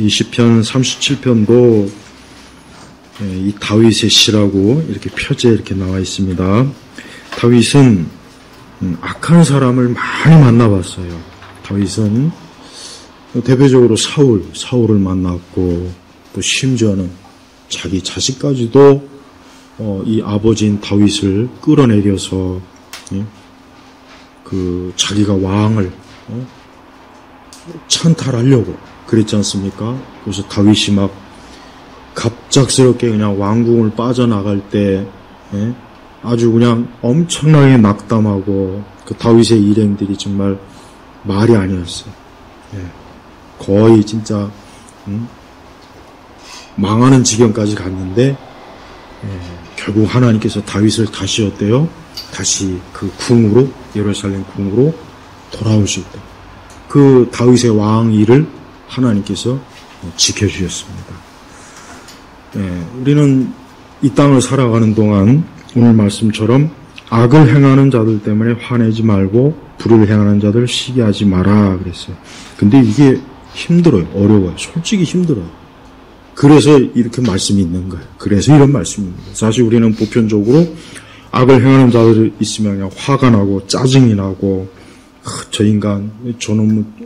이 시편 37편도 이 다윗의 시라고 이렇게 표제에 이렇게 나와 있습니다. 다윗은 악한 사람을 많이 만나봤어요. 다윗은 대표적으로 사울을 만났고, 또 심지어는 자기 자식까지도 이 아버지인 다윗을 끌어내려서 그 자기가 왕을 찬탈하려고 그랬지 않습니까? 그래서 다윗이 막 갑작스럽게 그냥 왕궁을 빠져나갈 때 아주 그냥 엄청나게 낙담하고, 그 다윗의 일행들이 정말 말이 아니었어요. 거의 진짜 망하는 지경까지 갔는데 결국 하나님께서 다윗을 다시 어때요? 다시 그 궁으로, 예루살렘 궁으로 돌아오실 때 그 다윗의 왕 일을 하나님께서 지켜주셨습니다. 우리는 이 땅을 살아가는 동안 오늘 말씀처럼 악을 행하는 자들 때문에 화내지 말고 불의를 행하는 자들 시기하지 마라 그랬어요. 근데 이게 힘들어요. 어려워요. 솔직히 힘들어요. 그래서 이렇게 말씀이 있는 거예요. 그래서 이런 말씀이 있는 거예요. 사실 우리는 보편적으로 악을 행하는 자들이 있으면 그냥 화가 나고 짜증이 나고, 저 인간,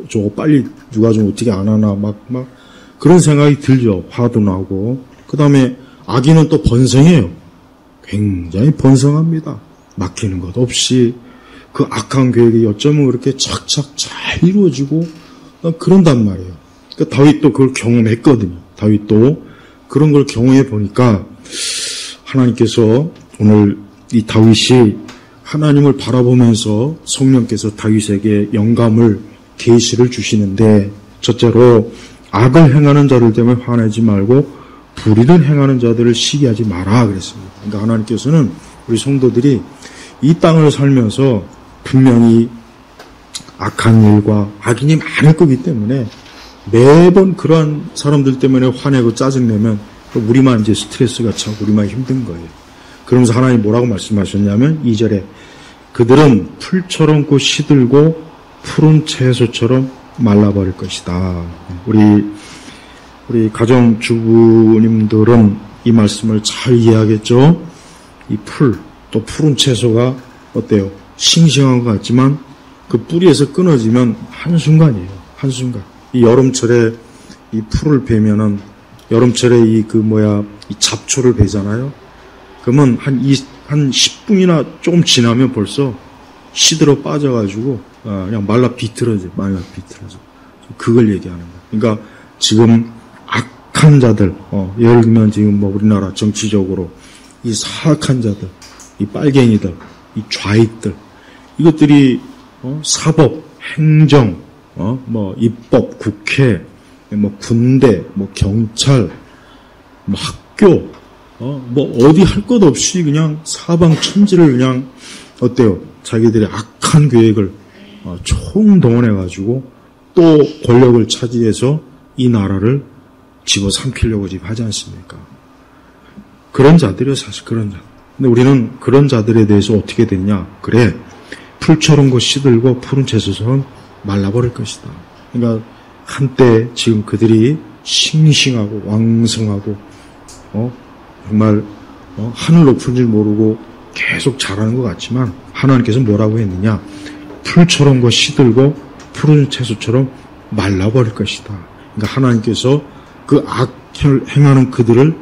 저거 빨리 누가 좀 어떻게 안 하나, 막 그런 생각이 들죠. 화도 나고. 그 다음에 악인은 또 번성해요. 굉장히 번성합니다. 막히는 것 없이 그 악한 계획이 어쩌면 그렇게 착착 잘 이루어지고 그런단 말이에요. 그러니까 다윗도 그걸 경험했거든요. 다윗도 그런 걸 경험해 보니까 하나님께서 오늘 이 다윗이 하나님을 바라보면서 성령께서 다윗에게 영감을, 계시를 주시는데, 첫째로 악을 행하는 자들 때문에 화내지 말고 불의를 행하는 자들을 시기하지 마라 그랬습니다. 그러니까 하나님께서는 우리 성도들이 이 땅을 살면서 분명히 악한 일과 악인이 많을 거기 때문에 매번 그러한 사람들 때문에 화내고 짜증내면 우리만 이제 스트레스가 차고 우리만 힘든 거예요. 그러면서 하나님 뭐라고 말씀하셨냐면 2절에 그들은 풀처럼 곧 시들고 푸른 채소처럼 말라버릴 것이다. 우리 가정주부님들은 이 말씀을 잘 이해하겠죠? 이 풀, 또 푸른 채소가 어때요? 싱싱한 것 같지만 그 뿌리에서 끊어지면 한순간이에요. 한순간. 이 여름철에 이 풀을 베면은, 여름철에 이 잡초를 베잖아요? 그러면 한 10분이나 조금 지나면 벌써 시들어 빠져가지고, 그냥 말라 비틀어져. 그걸 얘기하는 거예요. 그러니까 지금 악한 자들, 예를 들면 지금 우리나라 정치적으로 이 사악한 자들, 이 빨갱이들, 이 좌익들, 이것들이 사법, 행정, 입법, 국회, 군대, 경찰, 학교, 어디 할 것 없이 그냥 사방천지를 그냥 어때요? 자기들의 악한 계획을 총동원해가지고 또 권력을 차지해서 이 나라를 집어삼키려고 지금 하지 않습니까? 그런 자들이요, 사실 그런 자. 근데 우리는 그런 자들에 대해서 어떻게 됐냐? 그래, 풀처럼 곧 시들고 푸른 채소처럼 말라버릴 것이다. 그러니까 한때 지금 그들이 싱싱하고 왕성하고 정말 하늘 높은 줄 모르고 계속 자라는 것 같지만 하나님께서 뭐라고 했느냐? 풀처럼 곧 시들고 푸른 채소처럼 말라버릴 것이다. 그러니까 하나님께서 그 악을 행하는 그들을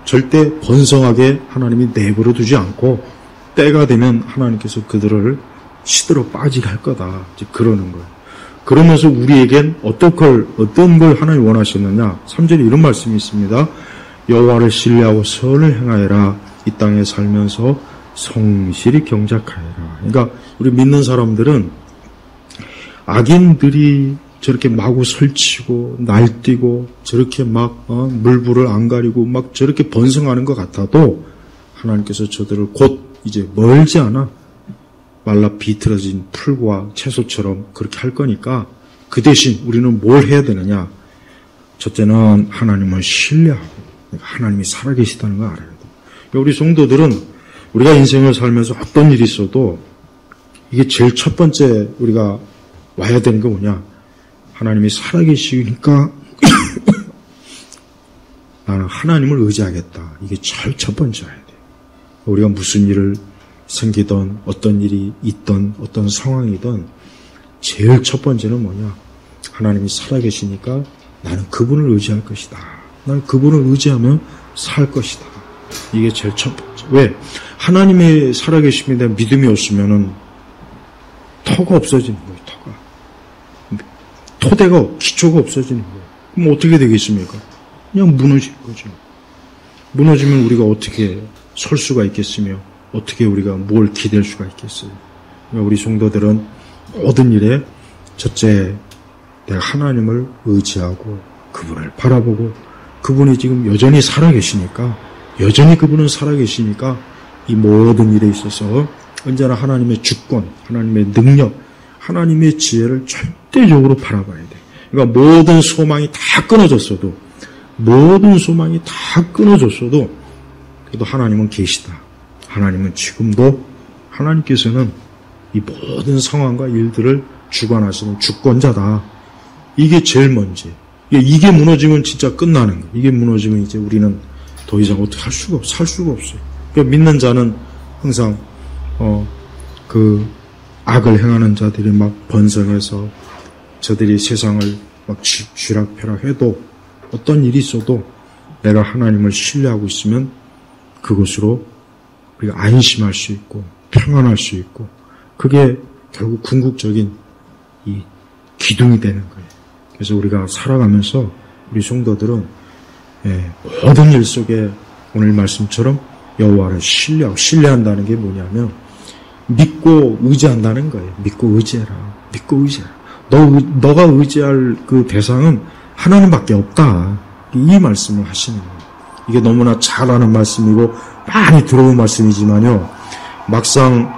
절대 번성하게 하나님이 내버려 두지 않고 때가 되면 하나님께서 그들을 시들어 빠지게 할 거다. 이제 그러는 거예요. 그러면서 우리에겐 어떤 걸 하나님이 원하셨느냐? 3절에 이런 말씀이 있습니다. 여호와를 신뢰하고 선을 행하여라. 이 땅에 살면서 성실히 경작하여라. 그러니까 우리 믿는 사람들은 악인들이 저렇게 마구 설치고 날뛰고 저렇게 막 물불을 안 가리고 막 저렇게 번성하는 것 같아도 하나님께서 저들을 곧 이제 멀지 않아 말라 비틀어진 풀과 채소처럼 그렇게 할 거니까 그 대신 우리는 뭘 해야 되느냐? 첫째는 하나님을 신뢰하고 하나님이 살아계시다는 걸 알아야 돼. 우리 성도들은 우리가 인생을 살면서 어떤 일이 있어도 이게 제일 첫 번째 우리가 와야 되는 게 뭐냐? 하나님이 살아계시니까 나는 하나님을 의지하겠다. 이게 제일 첫 번째여야 돼요. 우리가 무슨 일을 생기든 어떤 일이 있든 어떤 상황이든 제일 첫 번째는 뭐냐? 하나님이 살아계시니까 나는 그분을 의지할 것이다. 나는 그분을 의지하면 살 것이다. 이게 제일 첫 번째. 왜? 하나님의 살아계심에 대한 믿음이 없으면은 터가 없어지는 거예요. 토대가, 기초가 없어지는 거예요. 그럼 어떻게 되겠습니까? 그냥 무너질 거죠. 무너지면 우리가 어떻게 설 수가 있겠으며 어떻게 우리가 뭘 기댈 수가 있겠어요. 그러니까 우리 성도들은 모든 일에 첫째 내가 하나님을 의지하고 그분을 바라보고 그분이 지금 여전히 살아계시니까 그분은 살아계시니까 이 모든 일에 있어서 언제나 하나님의 주권, 하나님의 능력, 하나님의 지혜를 절대적으로 바라봐야 돼. 그러니까 모든 소망이 다 끊어졌어도 그래도 하나님은 계시다. 하나님은 지금도 하나님께서는 이 모든 상황과 일들을 주관하시는 주권자다. 이게 제일 먼저. 이게 무너지면 진짜 끝나는 거예요. 이게 무너지면 이제 우리는 더 이상 어떻게 살 수가 없어요. 그러니까 믿는 자는 항상 그 악을 행하는 자들이 막 번성해서 저들이 세상을 막 쥐락펴락해도 어떤 일이 있어도 내가 하나님을 신뢰하고 있으면 그것으로 우리가 안심할 수 있고 평안할 수 있고 그게 결국 궁극적인 이 기둥이 되는 거예요. 그래서 우리가 살아가면서 우리 성도들은 모든 일 속에 오늘 말씀처럼 여호와를 신뢰한다는 게 뭐냐면 믿고 의지한다는 거예요. 믿고 의지해라. 너가 의지할 그 대상은 하나님밖에 없다. 이 말씀을 하시는 거예요. 이게 너무나 잘 아는 말씀이고 많이 들어온 말씀이지만요. 막상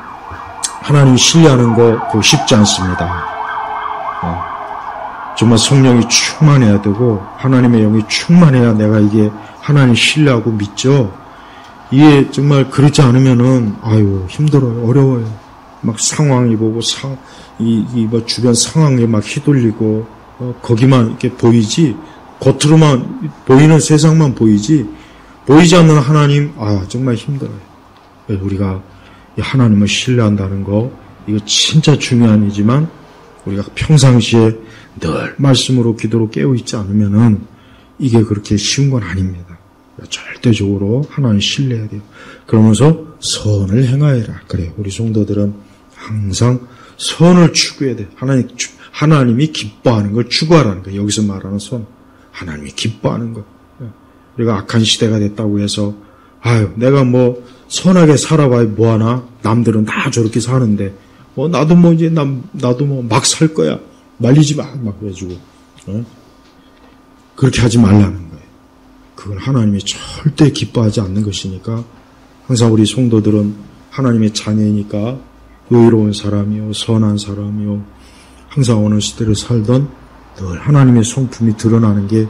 하나님 신뢰하는 거 그거 쉽지 않습니다. 정말 성령이 충만해야 되고 하나님의 영이 충만해야 내가 이게 하나님 신뢰하고 믿죠. 이게 정말 그렇지 않으면은 힘들어요. 어려워요. 막 상황이 보고 뭐 주변 상황에 막 휘둘리고 거기만 이렇게 보이지 겉으로만 보이는 세상만 보이지 보이지 않는 하나님 정말 힘들어요. 그래서 우리가 이 하나님을 신뢰한다는 거 이거 진짜 중요한 일이지만 우리가 평상시에 늘 말씀으로 기도로 깨어있지 않으면은 이게 그렇게 쉬운 건 아닙니다. 절대적으로 하나님 신뢰해야 돼요. 그러면서 선을 행하여라. 그래요. 우리 성도들은 항상 선을 추구해야 돼요. 하나님이 기뻐하는 걸 추구하라는 거예요. 여기서 말하는 선. 하나님이 기뻐하는 거. 우리가 악한 시대가 됐다고 해서 내가 뭐 선하게 살아봐야 뭐하나? 남들은 다 저렇게 사는데 나도 막 살 거야. 말리지 마. 막 그래가지고 그렇게 하지 말라는 거예요. 그건 하나님이 절대 기뻐하지 않는 것이니까 항상 우리 성도들은 하나님의 자녀이니까 의로운 사람이요 선한 사람이요 항상 어느 시대를 살던 늘 하나님의 성품이 드러나는 게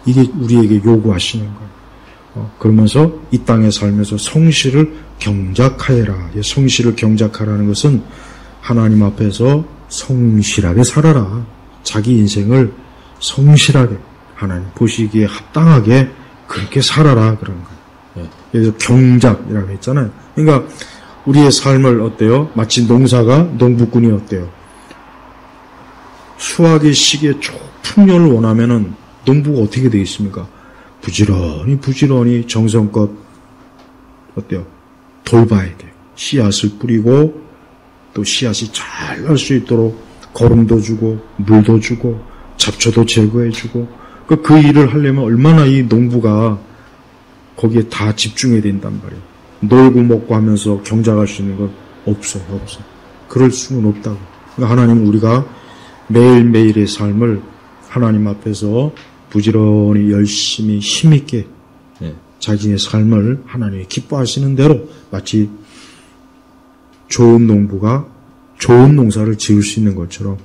이게 우리에게 요구하시는 거예요. 그러면서 이 땅에 살면서 성실을 경작하여라. 성실을 경작하라는 것은 하나님 앞에서 성실하게 살아라. 자기 인생을 성실하게 하나님 보시기에 합당하게 그렇게 살아라 그런 거예요. 그래서 경작이라고 했잖아요. 그러니까 우리의 삶을 어때요? 마치 농부꾼이 어때요? 수확의 시기에 풍년을 원하면은 농부가 어떻게 되겠습니까? 부지런히 정성껏 어때요? 돌봐야 돼요. 씨앗을 뿌리고 또 씨앗이 잘 날 수 있도록 거름도 주고 물도 주고 잡초도 제거해주고 그 일을 하려면 얼마나 이 농부가 거기에 다 집중해야 된단 말이에요. 놀고 먹고 하면서 경작할 수 있는 건 없어요. 그럴 수는 없다고. 그러니까 하나님은 우리가 매일매일의 삶을 하나님 앞에서 부지런히 열심히 힘있게 자기의 삶을 하나님이 기뻐하시는 대로 마치 좋은 농부가 좋은 농사를 지을 수 있는 것처럼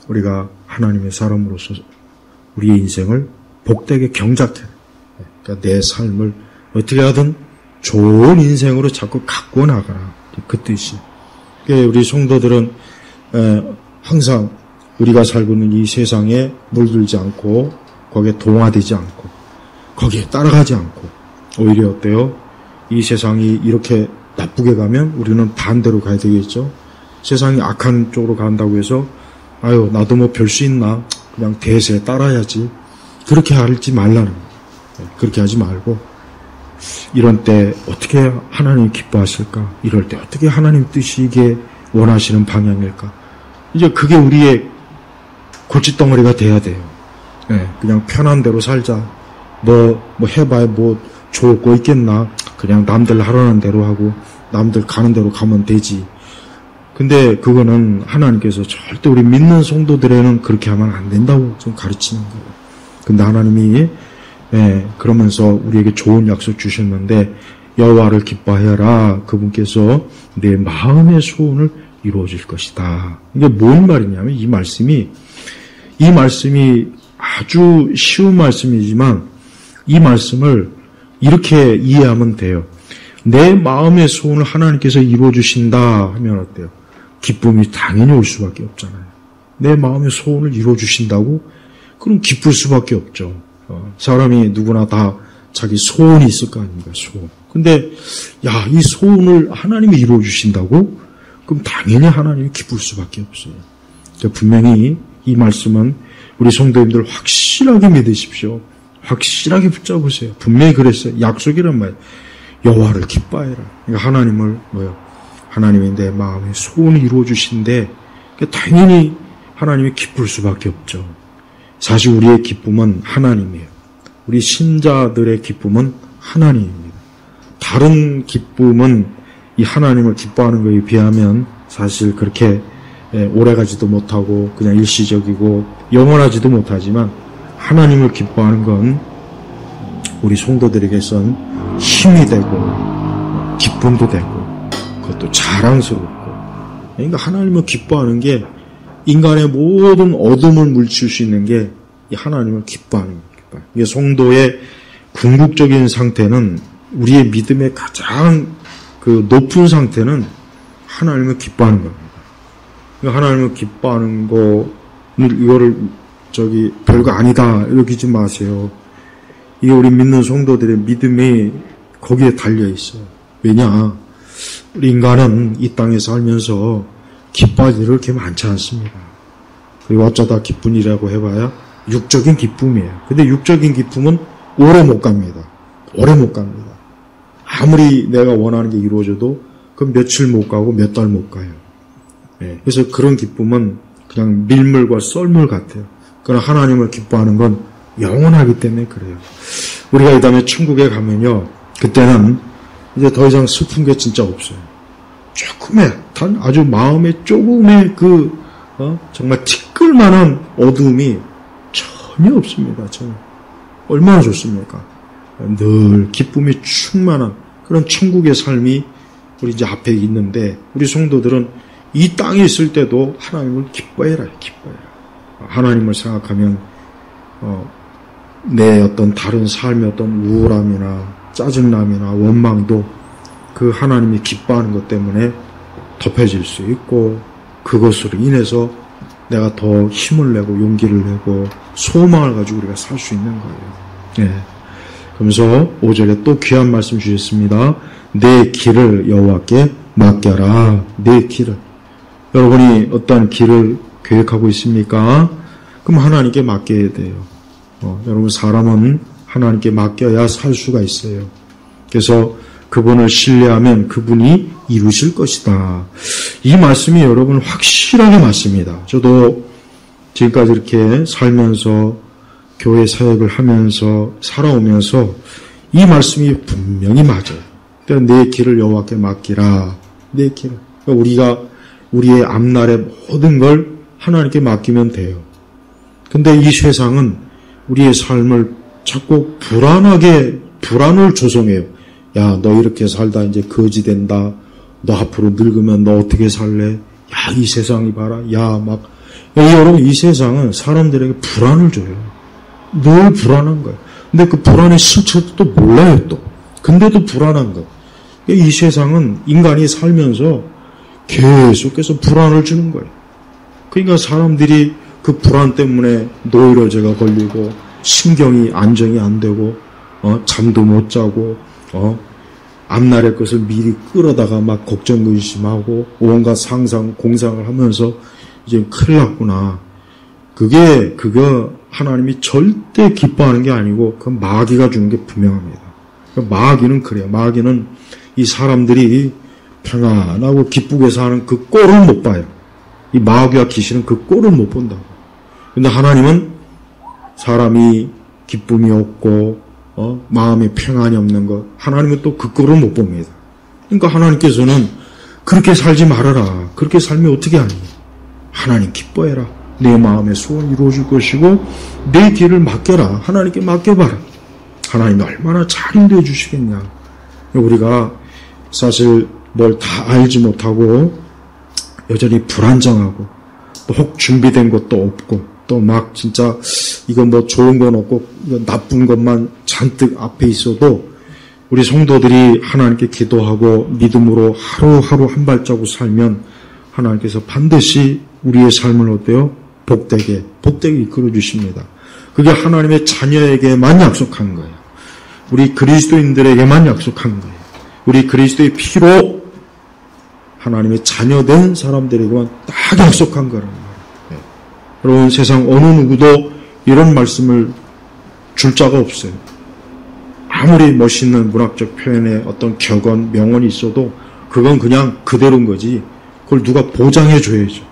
우리가 하나님의 사람으로서 우리의 인생을 복되게 경작해. 그러니까 내 삶을 어떻게 하든 좋은 인생으로 자꾸 갖고 나가라. 그 뜻이. 우리 성도들은 항상 우리가 살고 있는 이 세상에 물들지 않고 거기에 동화되지 않고 거기에 따라가지 않고 오히려 어때요? 이 세상이 이렇게 나쁘게 가면 우리는 반대로 가야 되겠죠. 세상이 악한 쪽으로 간다고 해서 아유 나도 뭐 별 수 있나 그냥 대세에 따라야지 그렇게 하지 말라는 거예요. 그렇게 하지 말고 이런 때 어떻게 하나님이 기뻐하실까? 이럴 때 어떻게 하나님 뜻이게 원하시는 방향일까? 이제 그게 우리의 골칫덩어리가 돼야 돼요. 그냥 편한 대로 살자. 뭐 해봐야 뭐 좋을 거 있겠나? 그냥 남들 하라는 대로 하고 남들 가는 대로 가면 되지. 근데 그거는 하나님께서 절대 우리 믿는 성도들에는 그렇게 하면 안 된다고 좀 가르치는 거예요. 근데 하나님이 그러면서 우리에게 좋은 약속 주셨는데 여호와를 기뻐하여라. 그분께서 내 마음의 소원을 이루어 줄 것이다. 이게 뭔 말이냐면 이 말씀이 아주 쉬운 말씀이지만 이 말씀을 이렇게 이해하면 돼요. 내 마음의 소원을 하나님께서 이루어 주신다 하면 어때요? 기쁨이 당연히 올 수밖에 없잖아요. 내 마음의 소원을 이루어 주신다고? 그럼 기쁠 수밖에 없죠. 사람이 누구나 다 자기 소원이 있을 거 아닙니까? 소원. 근데 이 소원을 하나님이 이루어 주신다고? 그럼 당연히 하나님이 기쁠 수밖에 없어요. 분명히 이 말씀은 우리 성도님들 확실하게 믿으십시오. 확실하게 붙잡으세요. 분명히 그랬어요. 약속이란 말이에요. 여호와를 기뻐해라. 그러니까 하나님을 하나님이 내 마음의 소원을 이루어 주신데 당연히 하나님이 기쁠 수밖에 없죠. 사실 우리의 기쁨은 하나님이에요. 우리 신자들의 기쁨은 하나님입니다. 다른 기쁨은 이 하나님을 기뻐하는 것에 비하면 사실 그렇게 오래가지도 못하고 그냥 일시적이고 영원하지도 못하지만 하나님을 기뻐하는 건 우리 성도들에게선 힘이 되고 기쁨도 되고 그것도 자랑스럽고 그러니까 하나님을 기뻐하는 게 인간의 모든 어둠을 물칠 수 있는 게 이 하나님을 기뻐하는 겁니다. 이게 성도의 궁극적인 상태는 우리의 믿음의 가장 높은 상태는 하나님을 기뻐하는 겁니다. 그러니까 하나님을 기뻐하는 이거를 별거 아니다 여기지 마세요. 이게 우리 믿는 성도들의 믿음이 거기에 달려 있어요. 왜냐? 우리 인간은 이 땅에 살면서 기뻐할 일이 그렇게 많지 않습니다. 그리고 어쩌다 기쁜 일이라고 해봐야 육적인 기쁨이에요. 근데 육적인 기쁨은 오래 못 갑니다. 오래 못 갑니다. 아무리 내가 원하는 게 이루어져도 그 며칠 못 가고 몇 달 못 가요. 그래서 그런 기쁨은 그냥 밀물과 썰물 같아요. 그러나 하나님을 기뻐하는 건 영원하기 때문에 그래요. 우리가 이 다음에 천국에 가면요. 그때는 이제 더 이상 슬픈 게 진짜 없어요. 조금의, 아주 마음에 조금의 정말 티끌만한 어두움이 전혀 없습니다. 전혀. 얼마나 좋습니까? 늘 기쁨이 충만한 그런 천국의 삶이 우리 이제 앞에 있는데 우리 성도들은 이 땅에 있을 때도 하나님을 기뻐해라. 하나님을 생각하면 내 어떤 다른 삶의 어떤 우울함이나 짜증남이나 원망도 그 하나님이 기뻐하는 것 때문에 덮여질 수 있고 그것으로 인해서 내가 더 힘을 내고 용기를 내고 소망을 가지고 우리가 살 수 있는 거예요. 그러면서 5절에 또 귀한 말씀 주셨습니다. 내 길을 여호와께 맡겨라. 내 길을. 여러분이 어떤 길을 계획하고 있습니까? 그럼 하나님께 맡겨야 돼요. 여러분 사람은 하나님께 맡겨야 살 수가 있어요. 그래서 그분을 신뢰하면 그분이 이루실 것이다. 이 말씀이 여러분 확실하게 맞습니다. 저도 지금까지 이렇게 살면서 교회 사역을 하면서 살아오면서 이 말씀이 분명히 맞아요. 그러니까 내 길을 여호와께 맡기라. 내 길을. 그러니까 우리가 우리의 앞날의 모든 걸 하나님께 맡기면 돼요. 근데 이 세상은 우리의 삶을 자꾸 불안을 조성해요. 야, 너 이렇게 살다 이제 거지 된다. 너 앞으로 늙으면 너 어떻게 살래? 야, 이 세상이 봐라. 여러분, 이 세상은 사람들에게 불안을 줘요. 늘 불안한 거예요. 근데 그 불안의 실체도 또 몰라요, 또. 근데도 불안한 거예요. 이 세상은 인간이 살면서 계속해서 불안을 주는 거예요. 그러니까 사람들이 그 불안 때문에 노이로제가 걸리고 신경이 안정이 안 되고 잠도 못 자고, 앞날의 것을 미리 끌어다가 막 걱정 근심하고, 온갖 상상, 공상을 하면서, 이제 큰일 났구나. 그거 하나님이 절대 기뻐하는 게 아니고, 그 마귀가 주는 게 분명합니다. 마귀는 그래요. 마귀는 이 사람들이 평안하고 기쁘게 사는 그 꼴을 못 봐요. 이 마귀와 귀신은 그 꼴을 못 본다고. 근데 하나님은 사람이 기쁨이 없고 마음에 평안이 없는 것, 하나님은 또 그 꼴을 못 봅니다. 그러니까 하나님께서는 그렇게 살지 말아라. 그렇게 살면 어떻게 하니? 하나님 기뻐해라. 내 마음의 소원 이루어질 것이고 내 길을 맡겨라. 하나님께 맡겨봐라. 하나님이 얼마나 잘 인도해 주시겠냐. 우리가 사실 뭘 다 알지 못하고 여전히 불안정하고 또 혹 준비된 것도 없고 또 막 진짜 이건 뭐 좋은 건 없고 이건 나쁜 것만 잔뜩 앞에 있어도 우리 성도들이 하나님께 기도하고 믿음으로 하루하루 한 발자국 살면 하나님께서 반드시 우리의 삶을 어때요? 복되게 이끌어 주십니다. 그게 하나님의 자녀에게만 약속한 거예요. 우리 그리스도인들에게만 약속한 거예요. 우리 그리스도의 피로 하나님의 자녀된 사람들에게만 딱 약속한 거라는 거예요. 네. 여러분, 세상 어느 누구도 이런 말씀을 줄 자가 없어요. 아무리 멋있는 문학적 표현에 어떤 격언, 명언이 있어도 그건 그냥 그대로인 거지. 그걸 누가 보장해 줘야죠.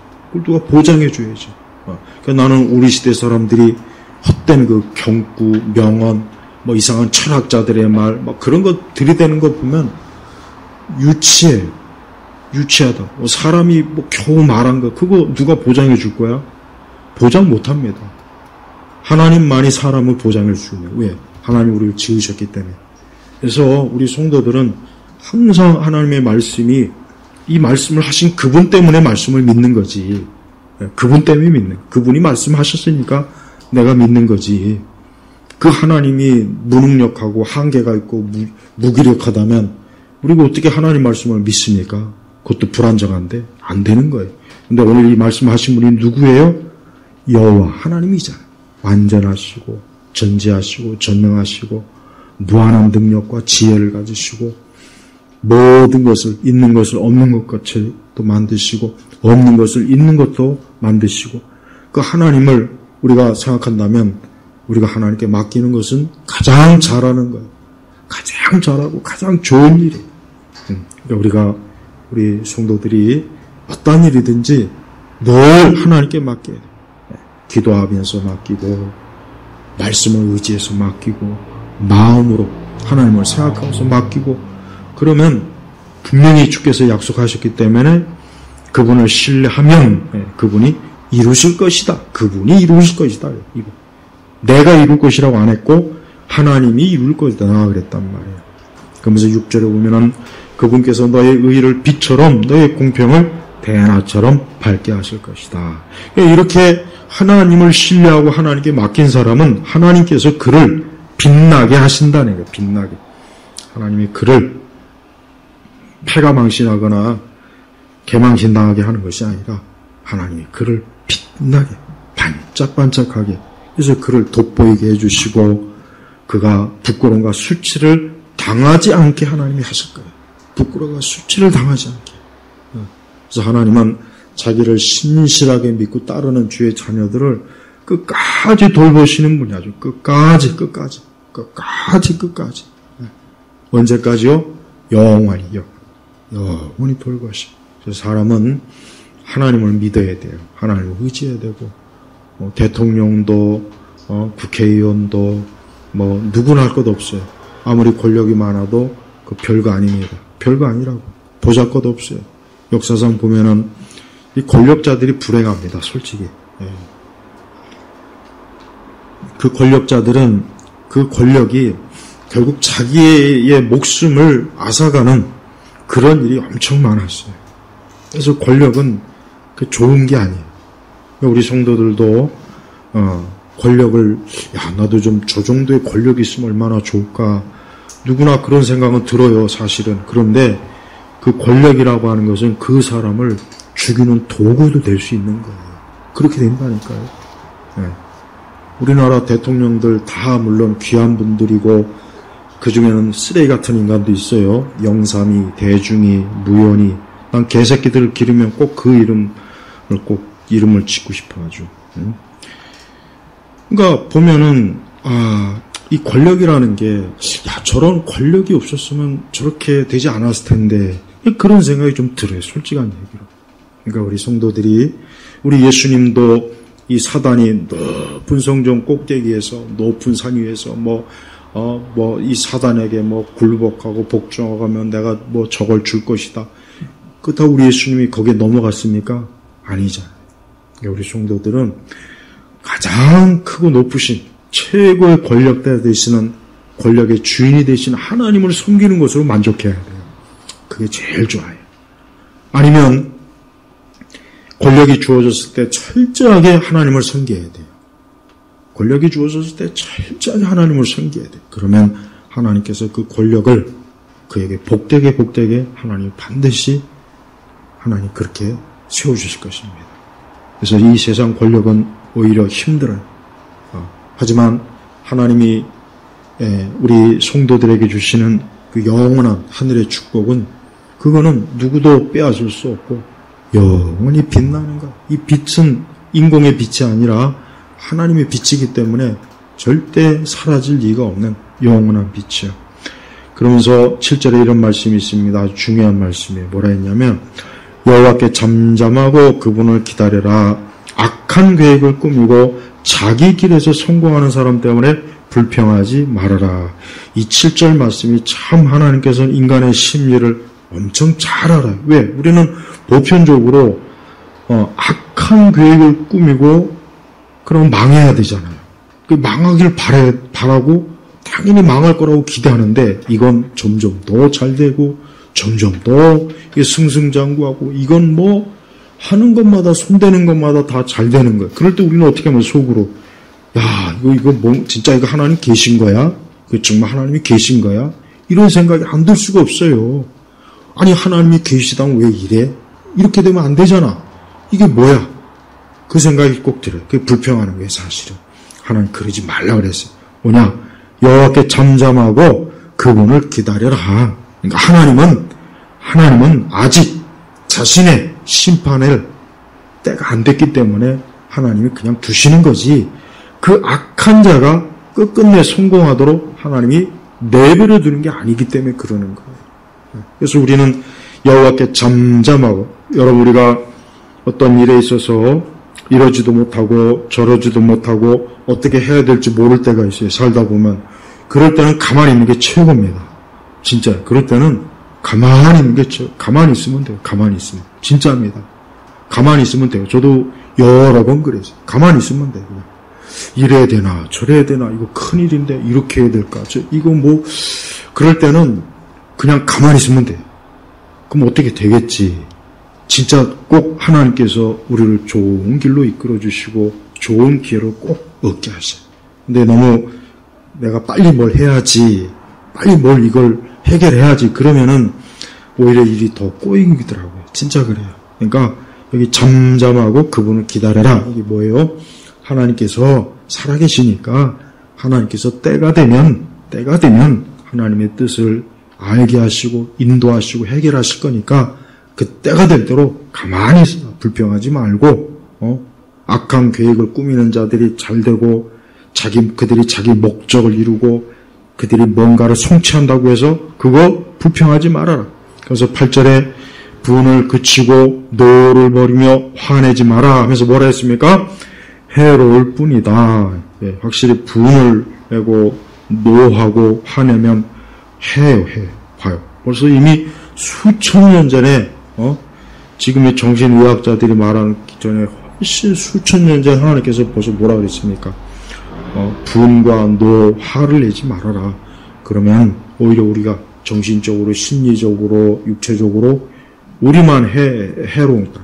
그러니까 나는 우리 시대 사람들이 헛된 그 경구, 명언, 뭐 이상한 철학자들의 말, 막 그런 거 들이대는 거 보면 유치하다. 사람이 뭐 겨우 말한 거, 그거 누가 보장해 줄 거야? 보장 못 합니다. 하나님만이 사람을 보장해 주네요. 왜? 하나님 우리를 지으셨기 때문에. 그래서 우리 성도들은 항상 하나님의 말씀이 이 말씀을 하신 그분 때문에 말씀을 믿는 거지. 그분 때문에 믿는, 그분이 말씀하셨으니까 내가 믿는 거지. 그 하나님이 무능력하고 한계가 있고 무기력하다면 우리가 어떻게 하나님 말씀을 믿습니까? 그것도 불안정한데 안 되는 거예요. 근데 오늘 이 말씀하신 분이 누구예요? 여호와 하나님이잖아요. 완전하시고 전지하시고 전능하시고 무한한 능력과 지혜를 가지시고 모든 것을, 있는 것을 없는 것 같이 또 만드시고 없는 것을 있는 것도 만드시고, 그 하나님을 우리가 생각한다면 우리가 하나님께 맡기는 것은 가장 잘하는 거예요. 가장 잘하고 가장 좋은 일이에요. 그러니까 우리 성도들이 어떤 일이든지 늘 하나님께 맡겨야 돼요. 기도하면서 맡기고, 말씀을 의지해서 맡기고, 마음으로 하나님을 생각하면서 맡기고, 그러면 분명히 주께서 약속하셨기 때문에 그분을 신뢰하면 그분이 이루실 것이다. 그분이 이루실 것이다. 이거. 내가 이룰 것이라고 안 했고 하나님이 이룰 것이다 그랬단 말이에요. 그러면서 6절에 보면은 그분께서 너의 의를 빛처럼 너의 공평을 대낮처럼 밝게 하실 것이다. 이렇게 하나님을 신뢰하고 하나님께 맡긴 사람은 하나님께서 그를 빛나게 하신다는 거예요. 빛나게. 하나님이 그를 패가망신하거나 개망신당하게 하는 것이 아니라 하나님이 그를 빛나게 반짝반짝하게 해서 그를 돋보이게 해주시고, 그가 부끄러움과 수치를 당하지 않게 하나님이 하실 거예요. 부끄러움과 수치를 당하지 않게. 그래서 하나님은 자기를 신실하게 믿고 따르는 주의 자녀들을 끝까지 돌보시는 분이 아주 끝까지. 언제까지요? 영원히 돌보시. 그래서 사람은 하나님을 믿어야 돼요. 하나님을 의지해야 되고, 대통령도, 국회의원도, 누구나 할 것 없어요. 아무리 권력이 많아도 그 별거 아닙니다. 별거 아니라고. 보잘것 없어요. 역사상 보면은 이 권력자들이 불행합니다. 솔직히. 그 권력자들은 그 권력이 결국 자기의 목숨을 앗아가는 그런 일이 엄청 많았어요. 그래서 권력은 좋은 게 아니에요. 우리 성도들도 권력을, 나도 좀 저 정도의 권력이 있으면 얼마나 좋을까. 누구나 그런 생각은 들어요, 사실은. 그런데 그 권력이라고 하는 것은 그 사람을 죽이는 도구도 될 수 있는 거예요. 그렇게 된다니까요. 우리나라 대통령들 다 물론 귀한 분들이고 그 중에는 쓰레기 같은 인간도 있어요. 영삼이, 대중이, 무연이. 난 개새끼들을 기르면 꼭 그 이름을 짓고 싶어가지고. 그러니까 보면은 이 권력이라는 게 저런 권력이 없었으면 저렇게 되지 않았을 텐데 그런 생각이 좀 들어요. 솔직한 얘기로. 그러니까 우리 성도들이 우리 예수님도 이 사단이 높은 성전 꼭대기에서 높은 산 위에서 이 사단에게 굴복하고 복종하면 내가 저걸 줄 것이다. 그렇다고 우리 예수님이 거기에 넘어갔습니까? 아니잖아요. 그러니까 우리 성도들은 가장 크고 높으신 최고의 권력자 되시는 권력의 주인이 되신 하나님을 섬기는 것으로 만족해야 돼요. 그게 제일 좋아요. 아니면 권력이 주어졌을 때 철저하게 하나님을 섬겨야 돼요. 권력이 주어졌을 때 철저하게 하나님을 섬겨야 돼요. 그러면 하나님께서 그 권력을 그에게 복되게 하나님 반드시 하나님 그렇게 세워주실 것입니다. 그래서 이 세상 권력은 오히려 힘들어요. 하지만 하나님이 우리 성도들에게 주시는 그 영원한 하늘의 축복은 그거는 누구도 빼앗을 수 없고 영원히 빛나는 것. 이 빛은 인공의 빛이 아니라 하나님의 빛이기 때문에 절대 사라질 리가 없는 영원한 빛이요. 그러면서 7절에 이런 말씀이 있습니다. 아주 중요한 말씀이에요. 뭐라 했냐면 여호와께 잠잠하고 그분을 기다려라. 악한 계획을 꾸미고 자기 길에서 성공하는 사람 때문에 불평하지 말아라. 이 7절 말씀이 참 하나님께서는 인간의 심리를 엄청 잘 알아요. 왜? 우리는 보편적으로 악한 계획을 꾸미고 그럼 망해야 되잖아요. 그 망하길 바라고 당연히 망할 거라고 기대하는데 이건 점점 더 잘 되고 점점 더 승승장구하고 이건 하는 것마다 손대는 것마다 다 잘 되는 거예요. 그럴 때 우리는 어떻게 하면 속으로 이거 진짜 이거 하나님 계신 거야? 그 정말 하나님이 계신 거야? 이런 생각이 안 들 수가 없어요. 아니 하나님이 계시다면 왜 이래? 이렇게 되면 안 되잖아. 이게 뭐야? 그 생각이 꼭 들어요. 그게 불평하는 거예요. 사실은 하나님 그러지 말라 그랬어요. 뭐냐? 여호와께 잠잠하고 그분을 기다려라. 그러니까 하나님은 아직 자신의 심판을 때가 안 됐기 때문에 하나님이 그냥 두시는 거지. 그 악한 자가 끝끝내 성공하도록 하나님이 내버려 두는 게 아니기 때문에 그러는 거예요. 그래서 우리는 여호와께 잠잠하고 여러분 우리가 어떤 일에 있어서 이러지도 못하고 저러지도 못하고 어떻게 해야 될지 모를 때가 있어요. 살다 보면 그럴 때는 가만히 있는 게 최고입니다. 진짜 그럴 때는 가만히 있는 게 가만히 있으면 돼요. 가만히 있으면 진짜입니다. 가만히 있으면 돼요. 저도 여러 번 그랬어요. 가만히 있으면 돼요. 이래야 되나 저래야 되나 이거 큰일인데 이렇게 해야 될까 이거 그럴 때는 그냥 가만히 있으면 돼요. 그럼 어떻게 되겠지. 진짜 꼭 하나님께서 우리를 좋은 길로 이끌어 주시고 좋은 기회를 꼭 얻게 하셔요. 근데 너무 내가 빨리 뭘 해야지 빨리 이걸 해결해야지 그러면은 오히려 일이 더 꼬이더라고요. 진짜 그래요. 그러니까 여기 잠잠하고 그분을 기다려라. 이게 뭐예요? 하나님께서 살아계시니까 하나님께서 때가 되면 하나님의 뜻을 알게 하시고 인도하시고 해결하실 거니까 그 때가 될 대로 가만히 있어. 불평하지 말고 악한 계획을 꾸미는 자들이 잘 되고 그들이 자기 목적을 이루고 그들이 뭔가를 성취한다고 해서 그거 불평하지 말아라. 그래서 8절에 분을 그치고 노를 버리며 화내지 마라 하면서 뭐라 했습니까? 해로울 뿐이다. 예, 확실히 분을 내고 노하고 화내면 해요. 봐요. 벌써 이미 수천 년 전에 지금의 정신의학자들이 말하는 전에 훨씬 수천 년 전에 하나님께서 벌써 뭐라 그랬습니까? 분과 노, 화를 내지 말아라. 그러면 오히려 우리가 정신적으로, 심리적으로, 육체적으로 우리만 해롭다.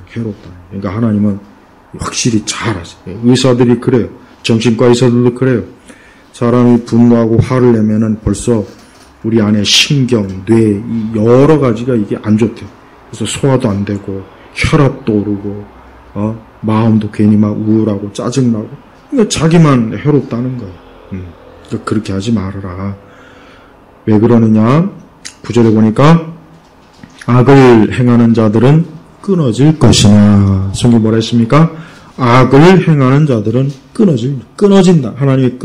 그러니까 하나님은 확실히 잘 아세요. 의사들이 그래요. 정신과 의사들도 그래요. 사람이 분노하고 화를 내면은 벌써 우리 안에 신경, 뇌, 이 여러 가지가 이게 안 좋대요. 그래서 소화도 안 되고, 혈압도 오르고, 마음도 괜히 막 우울하고 짜증나고, 그러니까 자기만 해롭다는 거예요. 그러니까 그렇게 하지 말아라. 왜 그러느냐? 9절에 보니까 악을 행하는 자들은 끊어질 것이냐. 성경 뭐라 했습니까? 악을 행하는 자들은 끊어진다. 하나님이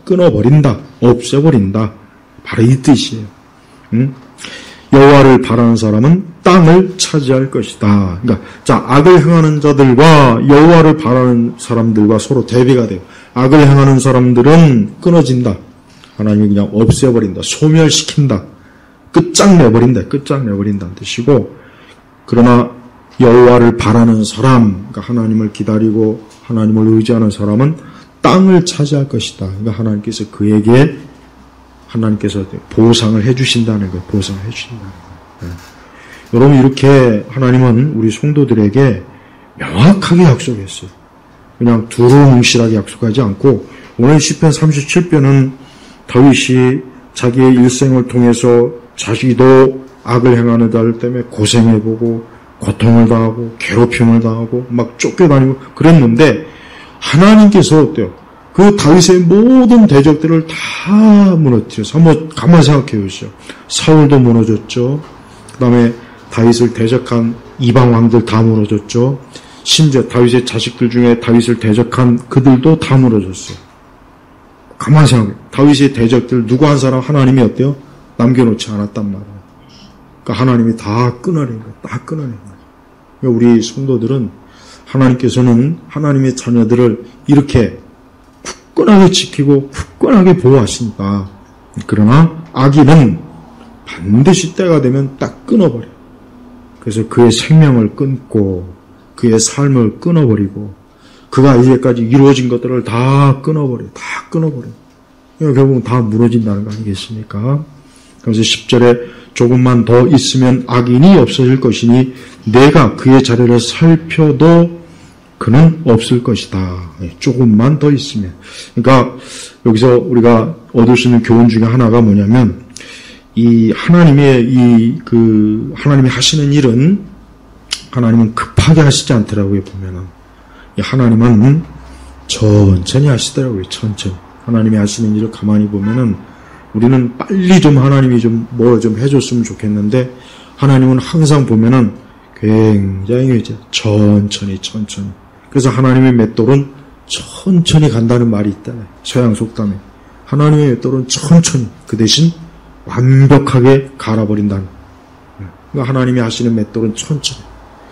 끊어버린다. 없애버린다. 바로 이 뜻이에요. 여호와를 바라는 사람은 땅을 차지할 것이다. 그러니까 자, 악을 행하는 자들과 여호와를 바라는 사람들과 서로 대비가 돼요. 악을 행하는 사람들은 끊어진다. 하나님이 그냥 없애버린다. 소멸시킨다. 끝장내버린다는 뜻이고, 그러나 여호와를 바라는 사람, 그러니까 하나님을 기다리고 하나님을 의지하는 사람은 땅을 차지할 것이다. 그러니까 하나님께서 그에게 보상을 해주신다는 거예요. 보상을 해주신다는 거예요. 여러분, 이렇게 하나님은 우리 성도들에게 명확하게 약속했어요. 그냥 두루뭉실하게 약속하지 않고, 오늘 시편 37편은 다윗이 자기의 일생을 통해서 자기도 악을 행하는 자들 때문에 고생해보고 고통을 당하고 괴롭힘을 당하고 막 쫓겨다니고 그랬는데, 하나님께서 어때요? 그 다윗의 모든 대적들을 다 무너뜨려서 한번 가만히 생각해 보시죠. 사울도 무너졌죠. 그 다음에 다윗을 대적한 이방 왕들 다 무너졌죠. 심지어 다윗의 자식들 중에 다윗을 대적한 그들도 다 무너졌어요. 가만히 생각해. 다윗의 대적들 누구 한 사람 하나님이 어때요? 남겨놓지 않았단 말이에요. 그러니까 하나님이 다 끊어낸 거예요. 다 끊어낸 거예요. 그러니까 우리 성도들은 하나님께서는 하나님의 자녀들을 이렇게 굳건하게 지키고 굳건하게 보호하시니까. 그러나 악인은 반드시 때가 되면 딱 끊어버려요. 그래서 그의 생명을 끊고 그의 삶을 끊어버리고 그가 이제까지 이루어진 것들을 다 끊어버려요. 다 끊어버려요. 결국은 다 무너진다는 거 아니겠습니까? 그래서 10절에 조금만 더 있으면 악인이 없어질 것이니 내가 그의 자리를 살펴도 그는 없을 것이다. 조금만 더 있으면. 그러니까 여기서 우리가 얻을 수 있는 교훈 중에 하나가 뭐냐면, 이 하나님이 하시는 일은 하나님은 급하게 하시지 않더라고요. 보면은 하나님은 천천히 하시더라고요. 천천히. 하나님이 하시는 일을 가만히 보면은 우리는 빨리 좀 하나님이 좀 뭘 좀 해줬으면 좋겠는데, 하나님은 항상 보면은 굉장히 이제 천천히. 그래서 하나님의 맷돌은 천천히 간다는 말이 있잖아요. 서양 속담에. 하나님의 맷돌은 천천히, 그 대신 완벽하게 갈아버린다는. 그러니까 하나님이 하시는 맷돌은 천천히.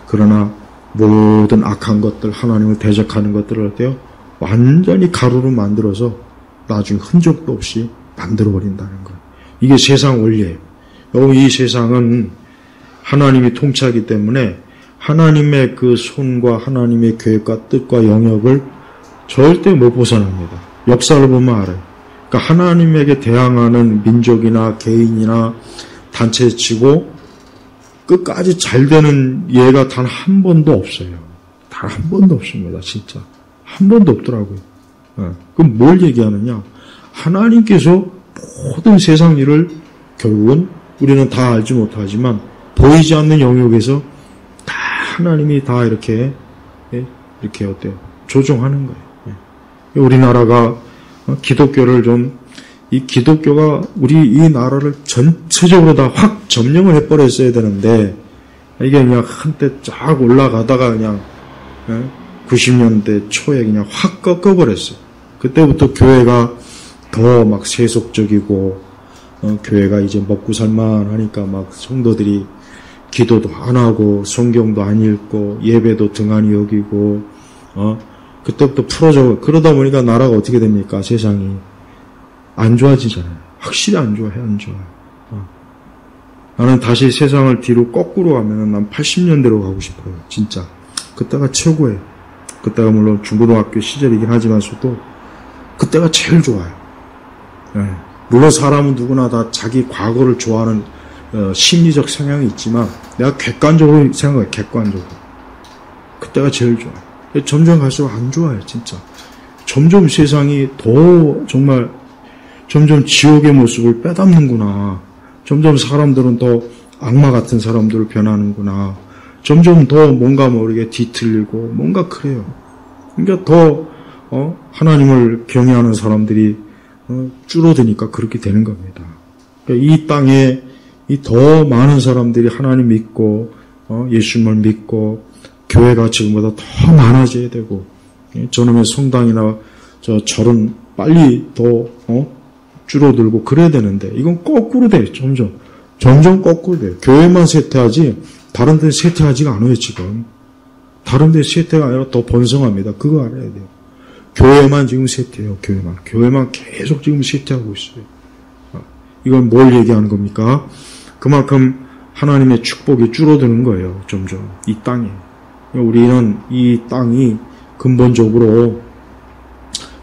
그러나 모든 악한 것들, 하나님을 대적하는 것들을 어때요? 완전히 가루로 만들어서 나중에 흔적도 없이 만들어버린다는 거예요. 이게 세상 원리예요. 여러분, 이 세상은 하나님이 통치하기 때문에 하나님의 그 손과 하나님의 계획과 뜻과 영역을 절대 못 벗어납니다. 역사를 보면 알아요. 그러니까 하나님에게 대항하는 민족이나 개인이나 단체치고 끝까지 잘 되는 예가 단 한 번도 없어요. 단 한 번도 없습니다. 진짜. 한 번도 없더라고요. 그럼 뭘 얘기하느냐? 하나님께서 모든 세상 일을 결국은 우리는 다 알지 못하지만 보이지 않는 영역에서 다 하나님이 다 이렇게 어때요? 조종하는 거예요. 우리나라가 기독교를 이 기독교가 우리 이 나라를 전체적으로 다 확 점령을 해버렸어야 되는데, 이게 그냥 한때 쫙 올라가다가 그냥 90년대 초에 그냥 확 꺾어버렸어요. 그때부터 교회가 더 막 세속적이고, 교회가 이제 먹고 살만하니까 막 성도들이 기도도 안 하고 성경도 안 읽고 예배도 등한히 여기고, 그때부터 풀어져. 그러다 보니까 나라가 어떻게 됩니까? 세상이 안 좋아지잖아요. 확실히 안 좋아요. 나는 다시 세상을 뒤로 거꾸로 가면은 난 80년대로 가고 싶어요. 진짜. 그때가 최고예요. 그때가 물론 중고등학교 시절이긴 하지만서도 그때가 제일 좋아요. 물론 사람은 누구나 다 자기 과거를 좋아하는 심리적 성향이 있지만 내가 객관적으로 생각해요. 객관적으로. 그때가 제일 좋아요. 점점 갈수록 안 좋아요. 진짜. 점점 세상이 더 정말 점점 지옥의 모습을 빼닮는구나. 점점 사람들은 더 악마 같은 사람들을 변하는구나. 점점 더 뭔가 모르게 뒤틀리고 뭔가 그래요. 그러니까 더 하나님을 경외하는 사람들이 줄어드니까 그렇게 되는 겁니다. 그러니까 이 땅에 이 더 많은 사람들이 하나님 믿고 예수님을 믿고 교회가 지금보다 더 많아져야 되고 저놈의 성당이나 절은 빨리 더 줄어들고 그래야 되는데 이건 거꾸로 돼요. 점점 거꾸로 돼요. 교회만 쇠퇴하지 다른 데는 쇠퇴하지가 않아요. 지금 다른 데 쇠퇴가 아니라 더 번성합니다. 그거 알아야 돼요. 교회만 지금 쇠퇴해요. 교회만 계속 지금 쇠퇴하고 있어요. 이건 뭘 얘기하는 겁니까? 그만큼 하나님의 축복이 줄어드는 거예요. 점점 이 땅에. 우리는 이 땅이 근본적으로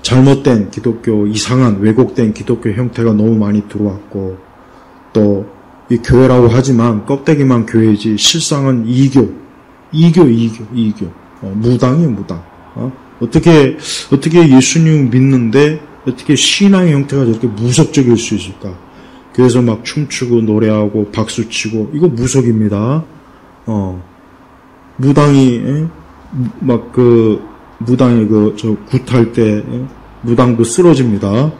잘못된 기독교, 이상한 왜곡된 기독교 형태가 너무 많이 들어왔고 또 이 교회라고 하지만 껍데기만 교회지 실상은 이교. 무당이에요, 무당. 어떻게 예수님 믿는데 어떻게 신앙의 형태가 저렇게 무속적일 수 있을까? 그래서 막 춤추고 노래하고 박수치고 이거 무속입니다. 무당이 무당이 저 굿할 때 무당도 쓰러집니다.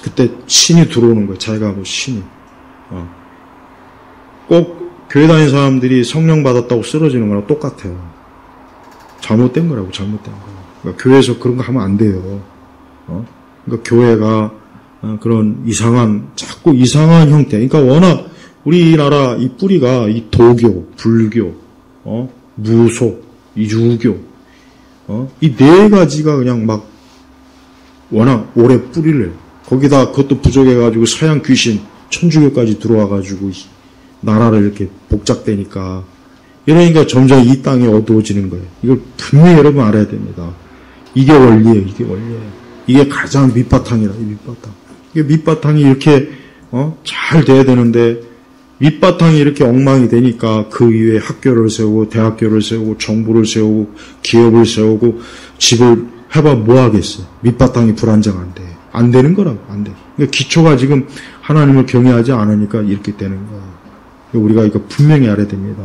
그때 신이 들어오는 거예요. 자기가 신이. 꼭 교회 다니는 사람들이 성령 받았다고 쓰러지는 거랑 똑같아요. 잘못된 거라고. 그러니까 교회에서 그런 거 하면 안 돼요. 그러니까 교회가 그런 자꾸 이상한 형태. 그러니까 워낙 우리나라 이 뿌리가 이 도교, 불교, 무속, 유교, 이 네 가지가 그냥 막 워낙 오래 뿌리를 거기다 그것도 부족해가지고 서양 귀신, 천주교까지 들어와가지고 나라를 이렇게 복작되니까 이러니까 점점 이 땅이 어두워지는 거예요. 이걸 분명히 여러분 알아야 됩니다. 이게 원리예요. 이게 가장 밑바탕이라, 이 밑바탕. 이게 밑바탕이 이렇게, 잘 돼야 되는데, 밑바탕이 이렇게 엉망이 되니까 그 위에 학교를 세우고, 대학교를 세우고, 정부를 세우고, 기업을 세우고, 집을 해봐 뭐 하겠어요? 밑바탕이 불안정한데. 안 되는 거라고, 안 돼. 그러니까 기초가 지금 하나님을 경외하지 않으니까 이렇게 되는 거예요. 우리가 이거 분명히 알아야 됩니다.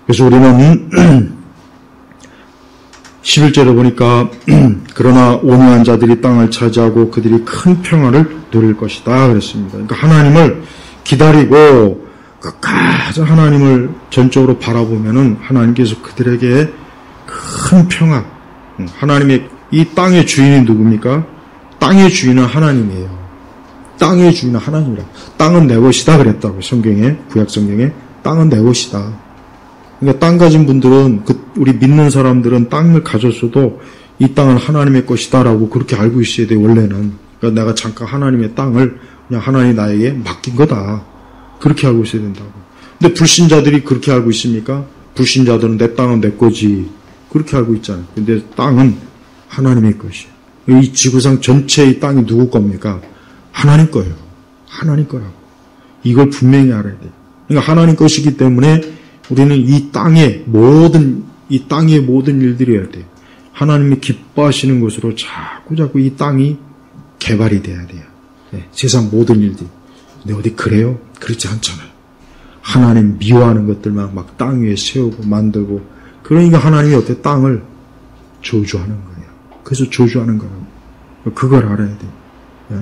그래서 우리는 11절에 보니까 그러나 온유한 자들이 땅을 차지하고 그들이 큰 평화를 누릴 것이다 그랬습니다. 그러니까 하나님을 기다리고 끝까지 하나님을 전적으로 바라보면은 하나님께서 그들에게 큰 평화. 하나님의 이 땅의 주인이 누굽니까? 땅의 주인은 하나님이에요. 땅의 주인은 하나님이라. 땅은 내 것이다 그랬다고 성경에, 구약 성경에 땅은 내 것이다. 그러니까 땅 가진 분들은 우리 믿는 사람들은 땅을 가졌어도 이 땅은 하나님의 것이다라고 그렇게 알고 있어야 돼. 원래는. 그러니까 내가 잠깐 하나님의 땅을 그냥 하나님이 나에게 맡긴 거다. 그렇게 알고 있어야 된다고. 근데 불신자들이 그렇게 알고 있습니까? 불신자들은 내 땅은 내 거지. 그렇게 알고 있잖아요. 근데 땅은 하나님의 것이에요. 이 지구상 전체의 땅이 누구 겁니까? 하나님 거예요. 하나님 거라고. 이걸 분명히 알아야 돼요. 그러니까 하나님 것이기 때문에 우리는 이 땅의 모든 일들이어야 돼요. 하나님이 기뻐하시는 것으로 자꾸 이 땅이 개발이 돼야 돼요. 네, 세상 모든 일들. 근데 어디 그래요? 그렇지 않잖아요. 하나님 미워하는 것들만 막 땅 위에 세우고 만들고 그러니까 하나님이 어때 땅을 저주하는 거예요. 그래서 저주하는 거라고. 그걸 알아야 돼요. 네.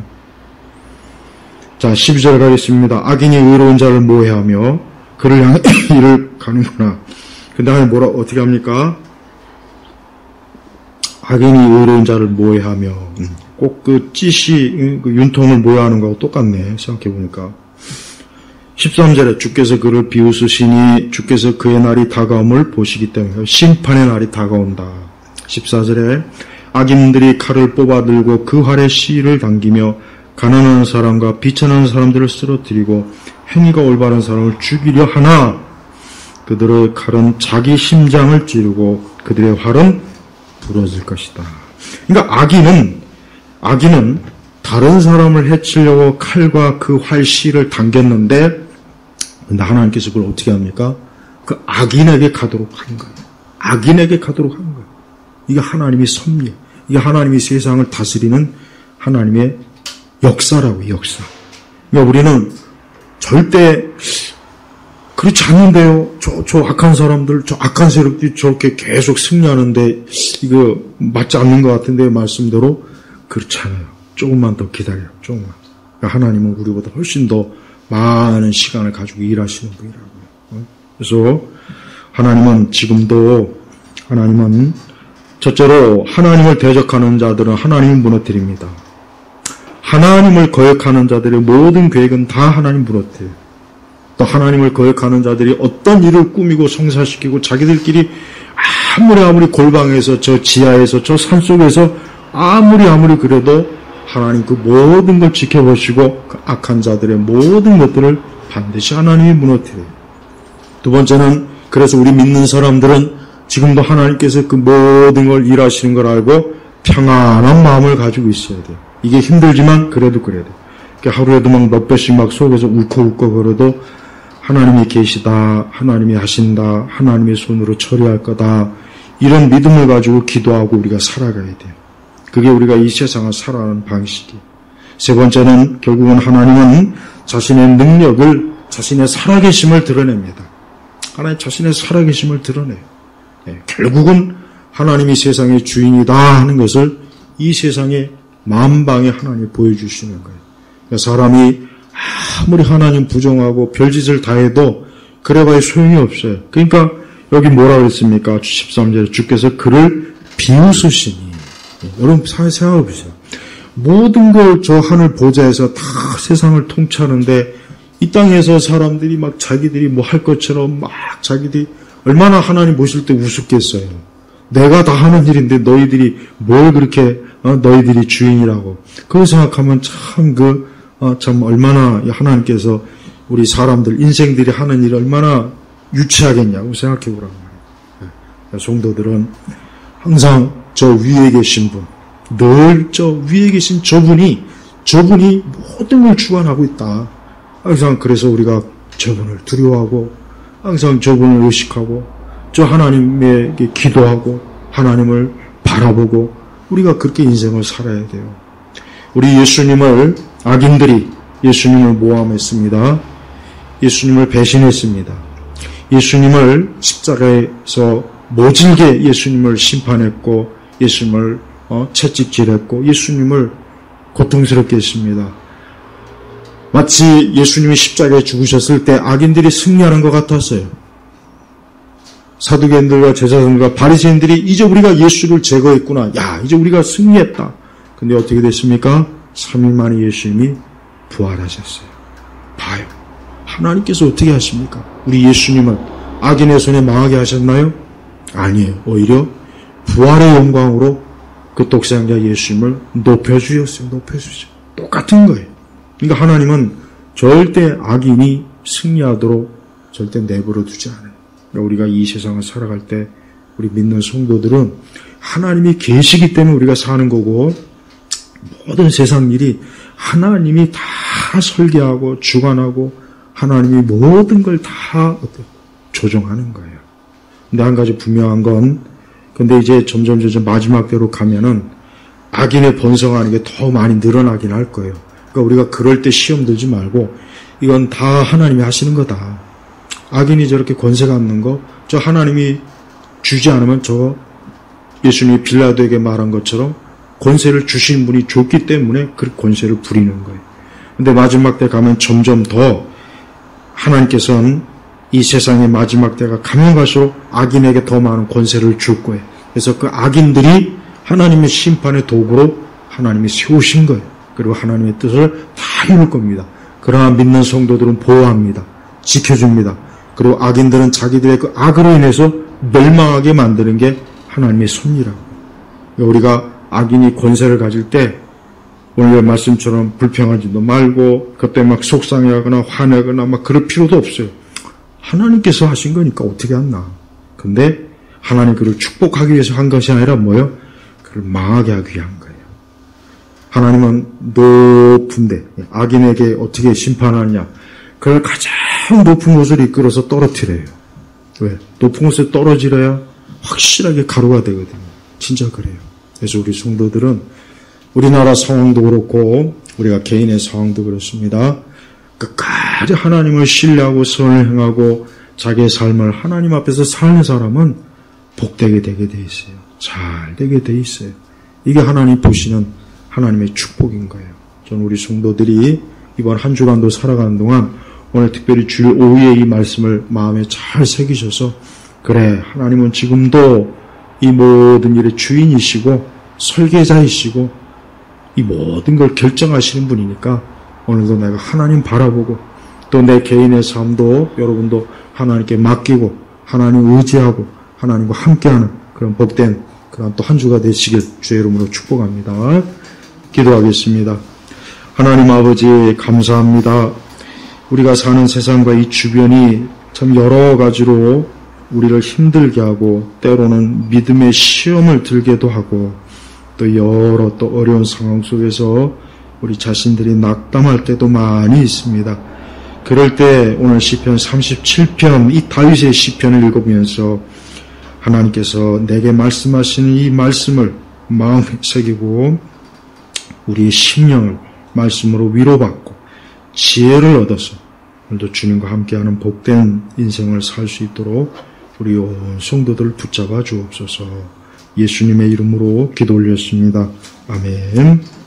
자, 12절 가겠습니다. 악인이 의로운 자를 모해하며 그를 향해 이를 가는구나. 근데 하나님 어떻게 합니까? 악인이 의로운 자를 모해하며 꼭 그 찌시, 그 윤통을 모해하는 거하고 똑같네. 생각해보니까. 13절에 주께서 그를 비웃으시니 주께서 그의 날이 다가옴을 보시기 때문에 심판의 날이 다가온다. 14절에 악인들이 칼을 뽑아들고 그 활에 씨를 당기며 가난한 사람과 비천한 사람들을 쓰러뜨리고 행위가 올바른 사람을 죽이려 하나 그들의 칼은 자기 심장을 찌르고 그들의 활은 부러질 것이다. 그러니까 악인은 다른 사람을 해치려고 칼과 그 활씨를 당겼는데 근데 하나님께서 그걸 어떻게 합니까? 그 악인에게 가도록 한 거예요. 악인에게 가도록 한 거예요. 이게 하나님의 섭리, 이게 하나님이 세상을 다스리는 하나님의 역사라고요, 역사. 그러니까 우리는 절대 그렇지 않는데요. 저 악한 사람들, 저 악한 세력들이 저렇게 계속 승리하는데 이거 맞지 않는 것 같은데 말씀대로 그렇지 않아요. 조금만 더 기다려요. 조금만. 하나님은 우리보다 훨씬 더 많은 시간을 가지고 일하시는 분이라고요. 그래서 하나님은 지금도 첫째로 하나님을 대적하는 자들은 하나님을 무너뜨립니다. 하나님을 거역하는 자들의 모든 계획은 다 하나님 무너뜨려요. 또 하나님을 거역하는 자들이 어떤 일을 꾸미고 성사시키고 자기들끼리 아무리 골방에서 저 지하에서 저 산속에서 아무리 그래도 하나님 그 모든 걸 지켜보시고 그 악한 자들의 모든 것들을 반드시 하나님이 무너뜨려요. 두 번째는 그래서 우리 믿는 사람들은 지금도 하나님께서 그 모든 걸 일하시는 걸 알고 평안한 마음을 가지고 있어야 돼요. 이게 힘들지만 그래도 그래야 돼요. 하루에도 막 몇 배씩 막 속에서 울컥울컥 그래도 하나님이 계시다, 하나님이 하신다, 하나님의 손으로 처리할 거다, 이런 믿음을 가지고 기도하고 우리가 살아가야 돼요. 그게 우리가 이 세상을 살아가는 방식이에요. 세 번째는 결국은 하나님은 자신의 능력을, 자신의 살아계심을 드러냅니다. 하나님 자신의 살아계심을 드러내요. 결국은 하나님이 세상의 주인이다 하는 것을 이 세상의 만방에 하나님이 보여주시는 거예요. 그러니까 사람이 아무리 하나님 부정하고 별짓을 다 해도 그래봐야 소용이 없어요. 그러니까 여기 뭐라 그랬습니까? 13절에 주께서 그를 비웃으시니. 여러분 생각해 보세요. 모든 걸 저 하늘 보좌에서 다 세상을 통치하는데 이 땅에서 사람들이 막 자기들이 뭐 할 것처럼 막 자기들이 얼마나 하나님 보실 때 우습겠어요. 내가 다 하는 일인데 너희들이 뭘 그렇게 너희들이 주인이라고. 그거 생각하면 참 얼마나 하나님께서 우리 사람들 인생들이 하는 일을 얼마나 유치하겠냐고 생각해 보라고 말이에요. 성도들은 항상 저 위에 계신 분, 늘 저 위에 계신 저분이 모든 걸 주관하고 있다. 항상 그래서 우리가 저분을 두려워하고 항상 저분을 의식하고 저 하나님에게 기도하고 하나님을 바라보고 우리가 그렇게 인생을 살아야 돼요. 우리 예수님을 악인들이 예수님을 모함했습니다. 예수님을 배신했습니다. 예수님을 십자가에서 모질게 예수님을 심판했고 예수님을 채찍질했고 예수님을 고통스럽게 했습니다. 마치 예수님이 십자가에 죽으셨을 때 악인들이 승리하는 것 같았어요. 사두개인들과 제사장들과 바리새인들이 이제 우리가 예수를 제거했구나. 야, 이제 우리가 승리했다. 근데 어떻게 됐습니까? 3일 만에 예수님이 부활하셨어요. 봐요. 하나님께서 어떻게 하십니까? 우리 예수님을 악인의 손에 망하게 하셨나요? 아니에요. 오히려 부활의 영광으로 그 독생자 예수님을 높여주셨어요. 높여주죠. 똑같은 거예요. 그러니까 하나님은 절대 악인이 승리하도록 절대 내버려 두지 않아요. 그러니까 우리가 이 세상을 살아갈 때 우리 믿는 성도들은 하나님이 계시기 때문에 우리가 사는 거고 모든 세상 일이 하나님이 다 설계하고 주관하고 하나님이 모든 걸 다 조정하는 거예요. 근데 한 가지 분명한 건 근데 이제 점점 마지막 때로 가면은 악인의 번성하는 게 더 많이 늘어나긴 할 거예요. 그러니까 우리가 그럴 때 시험 들지 말고 이건 다 하나님이 하시는 거다. 악인이 저렇게 권세 갖는 거 저 하나님이 주지 않으면 저 예수님이 빌라도에게 말한 것처럼 권세를 주신 분이 줬기 때문에 그 권세를 부리는 거예요. 근데 마지막 때 가면 점점 더 하나님께서는 이 세상의 마지막 때가 가면 갈수록 악인에게 더 많은 권세를 줄 거예요. 그래서 그 악인들이 하나님의 심판의 도구로 하나님이 세우신 거예요. 그리고 하나님의 뜻을 다 이룰 겁니다. 그러나 믿는 성도들은 보호합니다. 지켜줍니다. 그리고 악인들은 자기들의 그 악으로 인해서 멸망하게 만드는 게 하나님의 섭리라고. 우리가 악인이 권세를 가질 때 오늘 말씀처럼 불평하지도 말고 그때 막 속상해하거나 화내거나 막 그럴 필요도 없어요. 하나님께서 하신 거니까 어떻게 했나. 근데 하나님 그를 축복하기 위해서 한 것이 아니라 뭐예요? 그를 망하게 하기 위한 거예요. 하나님은 높은데 악인에게 어떻게 심판하느냐. 그걸 가장 높은 곳을 이끌어서 떨어뜨려요. 왜? 높은 곳에 떨어지려야 확실하게 가루가 되거든요. 진짜 그래요. 그래서 우리 성도들은 우리나라 상황도 그렇고 우리가 개인의 상황도 그렇습니다. 끝까지 하나님을 신뢰하고 선을 행하고 자기의 삶을 하나님 앞에서 사는 사람은 복되게 되게 돼 있어요. 잘 되게 돼 있어요. 이게 하나님 보시는 하나님의 축복인 거예요. 저는 우리 성도들이 이번 한 주간도 살아가는 동안 오늘 특별히 주일 오후에 이 말씀을 마음에 잘 새기셔서 그래, 하나님은 지금도 이 모든 일의 주인이시고 설계자이시고 이 모든 걸 결정하시는 분이니까 오늘도 내가 하나님 바라보고 또 내 개인의 삶도 여러분도 하나님께 맡기고 하나님 의지하고 하나님과 함께하는 그런 복된 그런 또 한 주가 되시길 주의 이름으로 축복합니다. 기도하겠습니다. 하나님 아버지 감사합니다. 우리가 사는 세상과 이 주변이 참 여러 가지로 우리를 힘들게 하고 때로는 믿음의 시험을 들게도 하고 또 여러 또 어려운 상황 속에서 우리 자신들이 낙담할 때도 많이 있습니다. 그럴 때 오늘 시편 37편 이 다윗의 시편을 읽으면서 하나님께서 내게 말씀하시는 이 말씀을 마음에 새기고 우리의 심령을 말씀으로 위로받고 지혜를 얻어서 오늘도 주님과 함께하는 복된 인생을 살 수 있도록 우리 온 성도들을 붙잡아 주옵소서. 예수님의 이름으로 기도 올렸습니다. 아멘.